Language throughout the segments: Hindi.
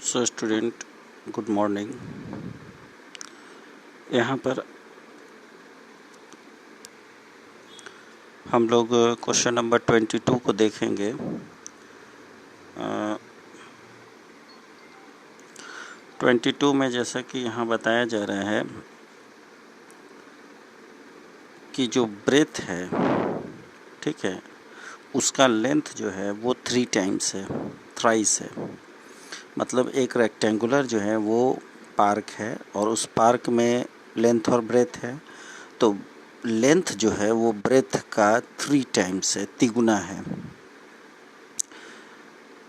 So student, good morning. यहाँ पर हम लोग क्वेश्चन नंबर 22 को देखेंगे। 22 में जैसा कि यहाँ बताया जा रहा है कि जो ब्रेथ है, ठीक है, उसका लेंथ जो है वो 3 टाइम्स है, थ्राइस है। मतलब एक रेक्टेंगुलर जो है वो पार्क है और उस पार्क में लेंथ और ब्रेथ है, तो लेंथ जो है वो ब्रेथ का 3 टाइम्स है, तिगुना है,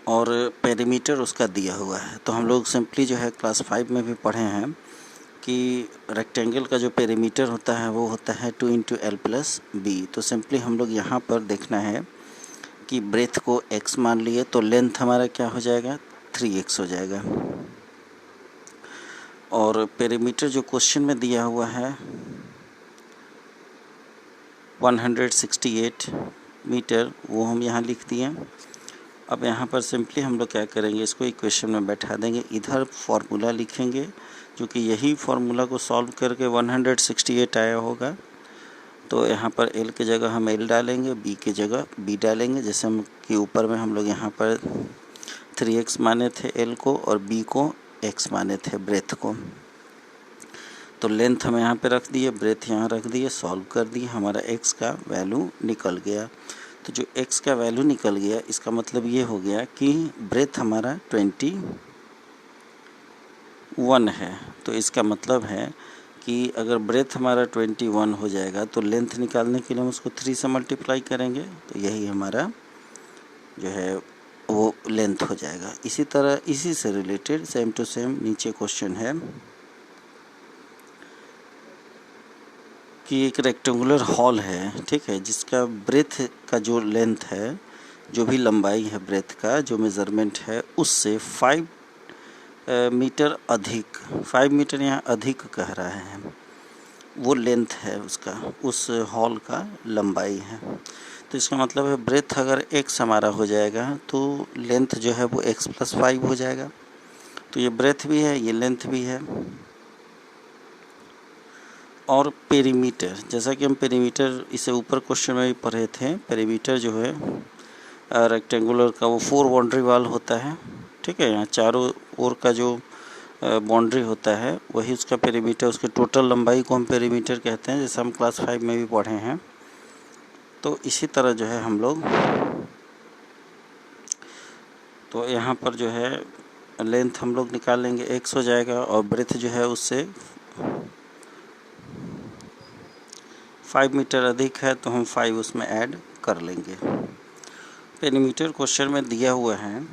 और पेरीमीटर उसका दिया हुआ है। तो हम लोग सिंपली जो है क्लास 5 में भी पढ़े हैं कि रेक्टेंगल का जो पेरीमीटर होता है वो होता है 2 × L+B। तो सिंपली हम लोग यहाँ पर देखना है कि ब्रेथ को x मान लिए तो लेंथ हमारा क्या हो जाएगा, 3x हो जाएगा। और पेरीमीटर जो क्वेश्चन में दिया हुआ है 168 मीटर, वो हम यहाँ लिख दिए। अब यहाँ पर सिंपली हम लोग क्या करेंगे, इसको इक्वेशन में बैठा देंगे, इधर फार्मूला लिखेंगे, जो कि यही फार्मूला को सॉल्व करके 168 आया होगा। तो यहाँ पर L की जगह हम L डालेंगे, B की जगह B डालेंगे। जैसे हम कि ऊपर में हम लोग यहाँ पर 3x माने थे L को और B को x माने थे ब्रेथ को। तो लेंथ हम यहाँ पे रख दिए, ब्रेथ यहाँ रख दिए, सॉल्व कर दिए, हमारा x का वैल्यू निकल गया। तो जो x का वैल्यू निकल गया, इसका मतलब ये हो गया कि ब्रेथ हमारा 21 है। तो इसका मतलब है कि अगर ब्रेथ हमारा 21 हो जाएगा तो लेंथ निकालने के लिए हम उसको 3 से मल्टीप्लाई करेंगे, तो यही हमारा जो है वो लेंथ हो जाएगा। इसी तरह इसी से रिलेटेड सेम टू सेम नीचे क्वेश्चन है कि एक रेक्टेंगुलर हॉल है, ठीक है, जिसका ब्रेथ का जो लेंथ है, जो भी लंबाई है ब्रेथ का जो मेज़रमेंट है, उससे 5 मीटर अधिक, 5 मीटर यहाँ अधिक कह रहा है, वो लेंथ है उसका, उस हॉल का लंबाई है। तो इसका मतलब है ब्रेथ अगर x हमारा हो जाएगा तो लेंथ जो है वो x+5 हो जाएगा। तो ये ब्रेथ भी है, ये लेंथ भी है। और पेरीमीटर, जैसा कि हम पेरीमीटर इसे ऊपर क्वेश्चन में भी पढ़े थे, पेरीमीटर जो है रेक्टेंगुलर का वो 4 बाउंड्री वाल होता है, ठीक है। यहाँ चारों ओर का जो बाउंड्री होता है वही उसका पेरीमीटर, उसके टोटल लंबाई को हम पेरीमीटर कहते हैं, जैसे हम क्लास 5 में भी पढ़े हैं। तो इसी तरह जो है हम लोग, तो यहाँ पर जो है लेंथ हम लोग निकालेंगे, x हो जाएगा, और ब्रेथ जो है उससे 5 मीटर अधिक है, तो हम 5 उसमें ऐड कर लेंगे। पेरीमीटर क्वेश्चन में दिया हुआ है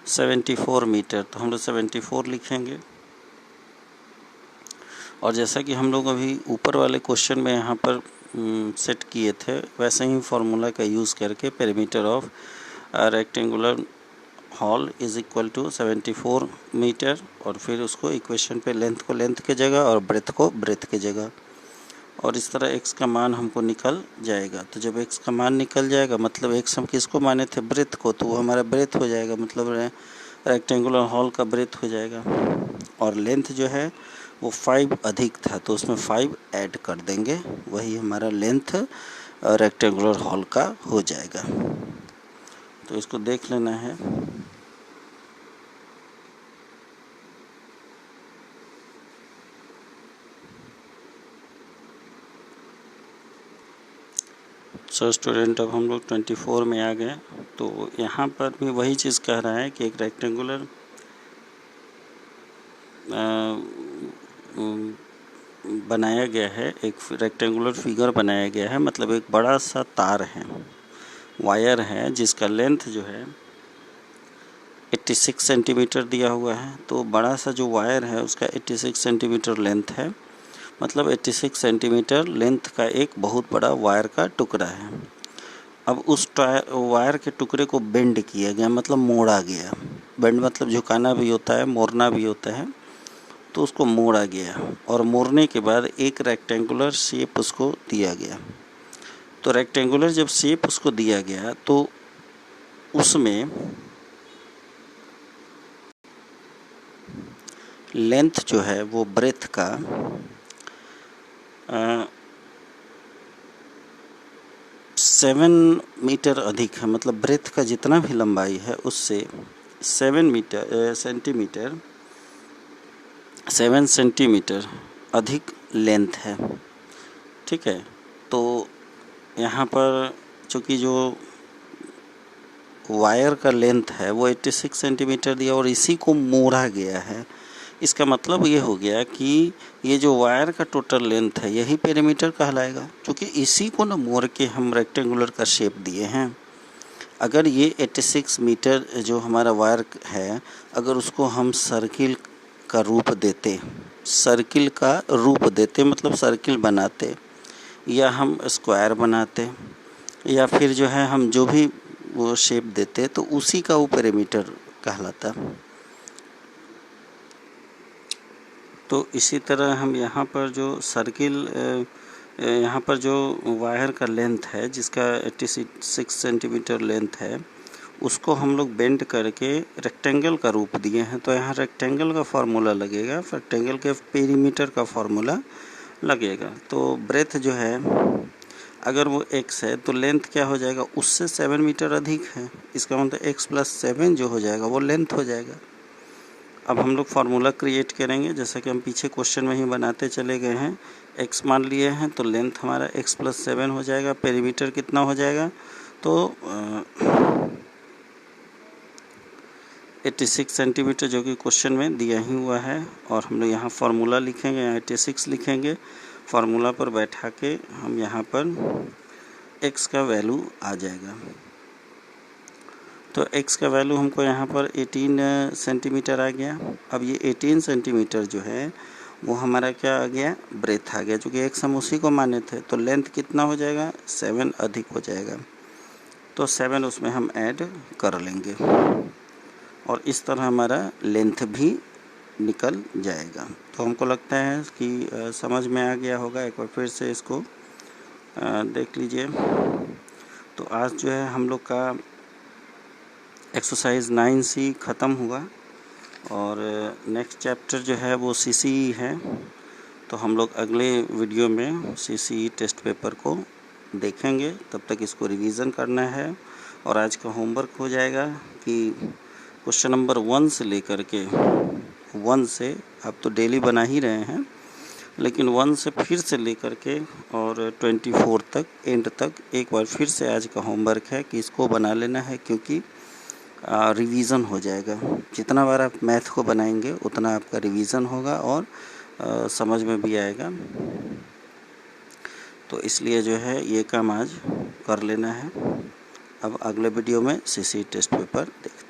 74 मीटर, तो हम लोग 74 लिखेंगे। और जैसा कि हम लोग अभी ऊपर वाले क्वेश्चन में यहाँ पर सेट किए थे, वैसे ही फार्मूला का यूज़ करके perimeter of rectangular hall is equal to 74 metre, और फिर उसको इक्वेशन पे लेंथ को लेंथ के जगह और ब्रेथ को ब्रेथ के जगह, और इस तरह x का मान हमको निकल जाएगा। तो जब x का मान निकल जाएगा, मतलब x हम किसको माने थे, ब्रेथ को, तो वो हमारा ब्रेथ हो जाएगा, मतलब रेक्टेंगुलर हॉल का ब्रेथ हो जाएगा। और लेंथ जो है वो 5 अधिक था, तो उसमें 5 ऐड कर देंगे, वही हमारा लेंथ रेक्टेंगुलर हॉल का हो जाएगा। तो इसको देख लेना है। सो स्टूडेंट, अब हम लोग 24 में आ गए। तो यहाँ पर भी वही चीज़ कह रहा है कि एक रेक्टेंगुलर बनाया गया है, एक रेक्टेंगुलर फिगर बनाया गया है, मतलब एक बड़ा सा तार है, वायर है, जिसका लेंथ जो है 86 सेंटीमीटर दिया हुआ है। तो बड़ा सा जो वायर है उसका 86 सेंटीमीटर लेंथ है, मतलब 86 सेंटीमीटर लेंथ का एक बहुत बड़ा वायर का टुकड़ा है। अब उस वायर के टुकड़े को बेंड किया गया, मतलब मोड़ा गया। बेंड मतलब झुकाना भी होता है, मोड़ना भी होता है। तो उसको मोड़ा गया, और मोड़ने के बाद एक रेक्टेंगुलर शेप उसको दिया गया। तो रेक्टेंगुलर जब शेप उसको दिया गया, तो उसमें लेंथ जो है वो ब्रेथ का 7 मीटर अधिक है, मतलब ब्रेथ का जितना भी लंबाई है उससे 7 सेंटीमीटर अधिक लेंथ है। ठीक है, तो यहाँ पर चूँकि जो वायर का लेंथ है वो 86 सेंटीमीटर दिया और इसी को मोड़ा गया है। इसका मतलब ये हो गया कि ये जो वायर का टोटल लेंथ है यही पेरीमीटर कहलाएगा, क्योंकि इसी को ना मोड़ के हम रेक्टेंगुलर का शेप दिए हैं। अगर ये 86 मीटर जो हमारा वायर है, अगर उसको हम सर्किल का रूप देते, मतलब सर्किल बनाते, या हम स्क्वायर बनाते, या फिर जो है हम जो भी वो शेप देते, तो उसी का वो पेरीमीटर कहलाता। तो इसी तरह हम यहाँ पर जो यहाँ पर जो वायर का लेंथ है जिसका 86 सेंटीमीटर लेंथ है, उसको हम लोग बेंड करके रेक्टेंगल का रूप दिए हैं। तो यहाँ रेक्टेंगल का फार्मूला लगेगा, रेक्टेंगल के पेरीमीटर का फार्मूला लगेगा। तो ब्रेथ जो है अगर वो x है तो लेंथ क्या हो जाएगा, उससे 7 मीटर अधिक है। इसका मतलब x + 7 जो हो जाएगा वो लेंथ हो जाएगा। अब हम लोग फार्मूला क्रिएट करेंगे, जैसा कि हम पीछे क्वेश्चन में ही बनाते चले गए हैं। x मान लिए हैं तो लेंथ हमारा x + 7 हो जाएगा। पेरीमीटर कितना हो जाएगा, तो 86 सेंटीमीटर जो कि क्वेश्चन में दिया ही हुआ है। और हम लोग यहाँ फार्मूला लिखेंगे, यहाँ 86 लिखेंगे, फार्मूला पर बैठा के हम यहाँ पर x का वैल्यू आ जाएगा। तो x का वैल्यू हमको यहाँ पर 18 सेंटीमीटर आ गया। अब ये 18 सेंटीमीटर जो है वो हमारा क्या आ गया, ब्रेथ आ गया, चूँकि x हम उसी को माने थे। तो लेंथ कितना हो जाएगा, 7 अधिक हो जाएगा। तो 7 उसमें हम ऐड कर लेंगे और इस तरह हमारा लेंथ भी निकल जाएगा। तो हमको लगता है कि समझ में आ गया होगा। एक बार फिर से इसको देख लीजिए। तो आज जो है हम लोग का एक्सरसाइज 9C ख़त्म हुआ और नेक्स्ट चैप्टर जो है वो CCE है। तो हम लोग अगले वीडियो में CCE टेस्ट पेपर को देखेंगे। तब तक इसको रिवीज़न करना है और आज का होमवर्क हो जाएगा कि क्वेश्चन नंबर 1 से लेकर के 1 से आप तो डेली बना ही रहे हैं, लेकिन 1 से फिर से लेकर के और 24 तक एंड तक एक बार फिर से आज का होमवर्क है कि इसको बना लेना है, क्योंकि रिवीज़न हो जाएगा। जितना बार आप मैथ को बनाएंगे उतना आपका रिवीज़न होगा और समझ में भी आएगा। तो इसलिए जो है ये काम आज कर लेना है। अब अगले वीडियो में CCE टेस्ट पेपर देखते हैं।